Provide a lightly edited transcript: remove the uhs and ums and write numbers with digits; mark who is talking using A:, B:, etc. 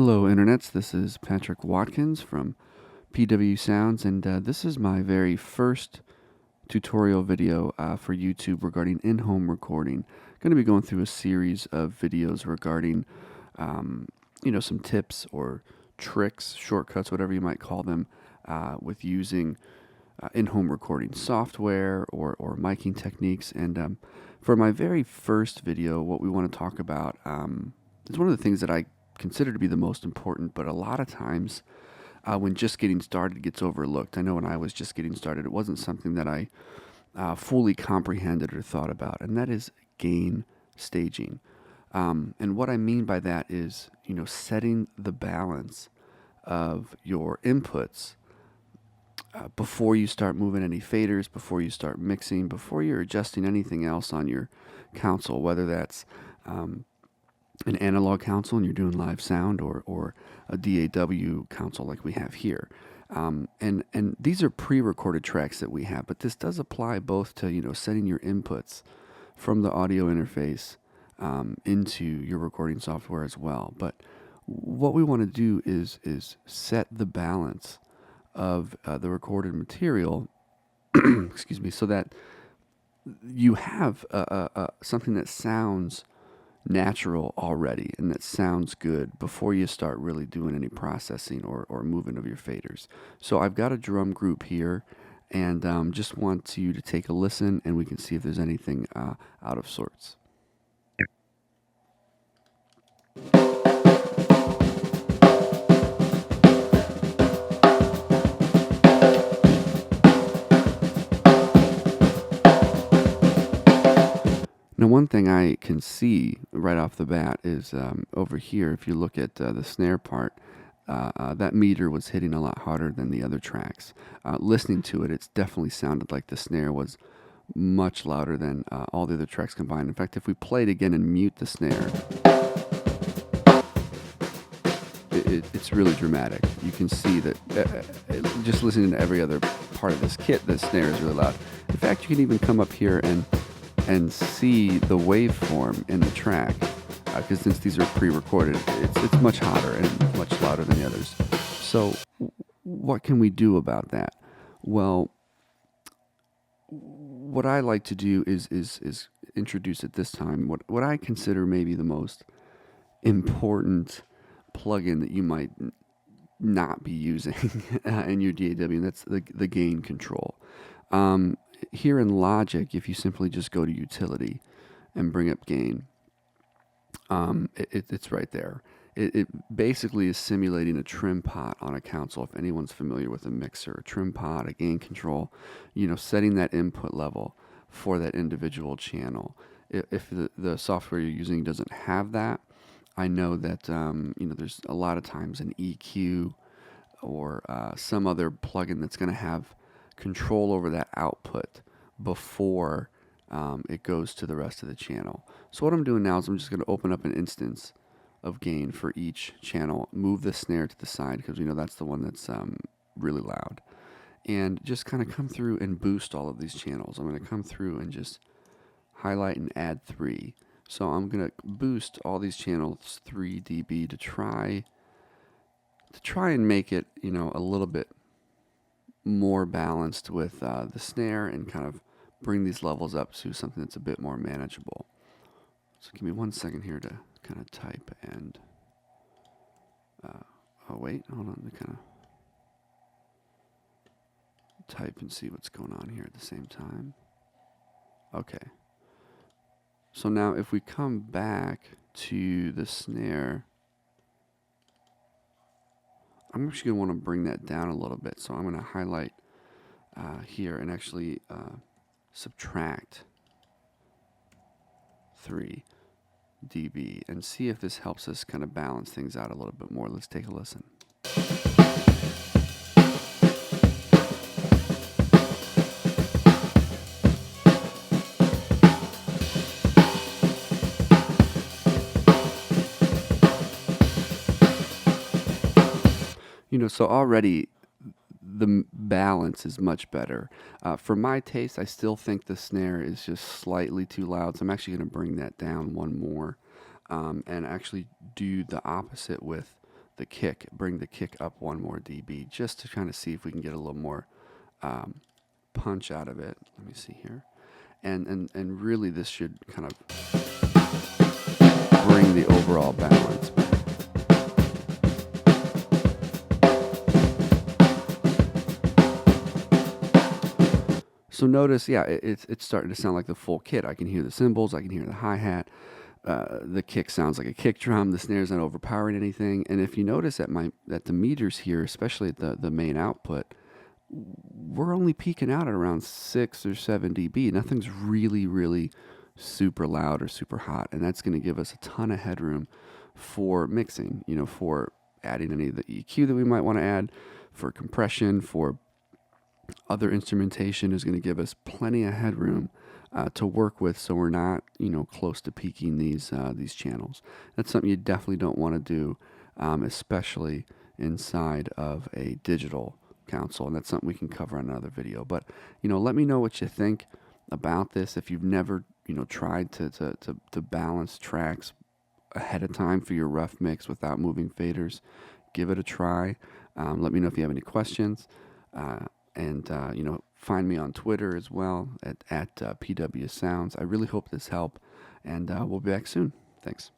A: Hello, internets. This is Patrick Watkins from PW Sounds, and this is my very first tutorial video for YouTube regarding in-home recording. Going to be going through a series of videos regarding, some tips or tricks, shortcuts, whatever you might call them, with using in-home recording software or miking techniques. And for my very first video, what we want to talk about is one of the things that I consider to be the most important, but a lot of times when just getting started it gets overlooked. I know when I was just getting started, it wasn't something that I fully comprehended or thought about, and that is gain staging. And what I mean by that is, setting the balance of your inputs before you start moving any faders, before you start mixing, before you're adjusting anything else on your console, whether that's an analog console and you're doing live sound, or a DAW console like we have here. And these are pre-recorded tracks that we have, but this does apply both to, setting your inputs from the audio interface into your recording software as well. But what we want to do is set the balance of the recorded material, excuse me, so that you have something that sounds natural already and that sounds good before you start really doing any processing or movement of your faders. So I've got a drum group here, and just want you to take a listen and we can see if there's anything out of sorts. Now, one thing I can see right off the bat is over here, if you look at the snare part, that meter was hitting a lot harder than the other tracks. Listening to it, it's definitely sounded like the snare was much louder than all the other tracks combined. In fact, if we play it again and mute the snare, it's really dramatic. You can see that just listening to every other part of this kit, the snare is really loud. In fact, you can even come up here and see the waveform in the track, because since these are pre-recorded, it's much hotter and much louder than the others. So what can we do about that? Well, what I like to do is introduce at this time what I consider maybe the most important plugin that you might not be using in your DAW, and that's the gain control. Here in Logic, if you simply just go to Utility and bring up Gain, it's right there. It basically is simulating a trim pot on a console. If anyone's familiar with a mixer, a trim pot, a gain control, setting that input level for that individual channel. If the software you're using doesn't have that, I know that there's a lot of times an EQ or some other plugin that's going to have control over that output before it goes to the rest of the channel. So what I'm doing now is I'm just going to open up an instance of gain for each channel, move the snare to the side because we know that's the one that's really loud, and just kind of come through and boost all of these channels. I'm going to come through and just highlight and add 3. So I'm going to boost all these channels 3 dB to try and make it, a little bit more balanced with the snare and kind of bring these levels up to something that's a bit more manageable. So give me 1 second here to kind of type and hold on, to kind of type and see what's going on here at the same time. Okay. So now if we come back to the snare, I'm actually going to want to bring that down a little bit. So I'm going to highlight here and actually subtract 3 dB and see if this helps us kind of balance things out a little bit more. Let's take a listen. So already the balance is much better. For my taste, I still think the snare is just slightly too loud, so I'm actually going to bring that down one more and actually do the opposite with kick, bring the kick up 1 more dB, just to kind of see if we can get a little more punch out of it. Let me see here. And really this should kind of bring the overall balance back. So notice, yeah, it's starting to sound like the full kit. I can hear the cymbals, I can hear the hi-hat. The kick sounds like a kick drum. The snare's not overpowering anything. And if you notice at the meters here, especially at the main output, we're only peaking out at around 6 or 7 dB. Nothing's really super loud or super hot, and that's going to give us a ton of headroom for mixing, for adding any of the EQ that we might want to add, for compression, for other instrumentation. Is going to give us plenty of headroom to work with, so we're not, close to peaking these channels. That's something you definitely don't want to do, especially inside of a digital console, and that's something we can cover on another video. But let me know what you think about this. If you've never tried to balance tracks ahead of time for your rough mix without moving faders, give it a try. Let me know if you have any questions. And find me on Twitter as well at PW Sounds. I really hope this helped, and we'll be back soon. Thanks.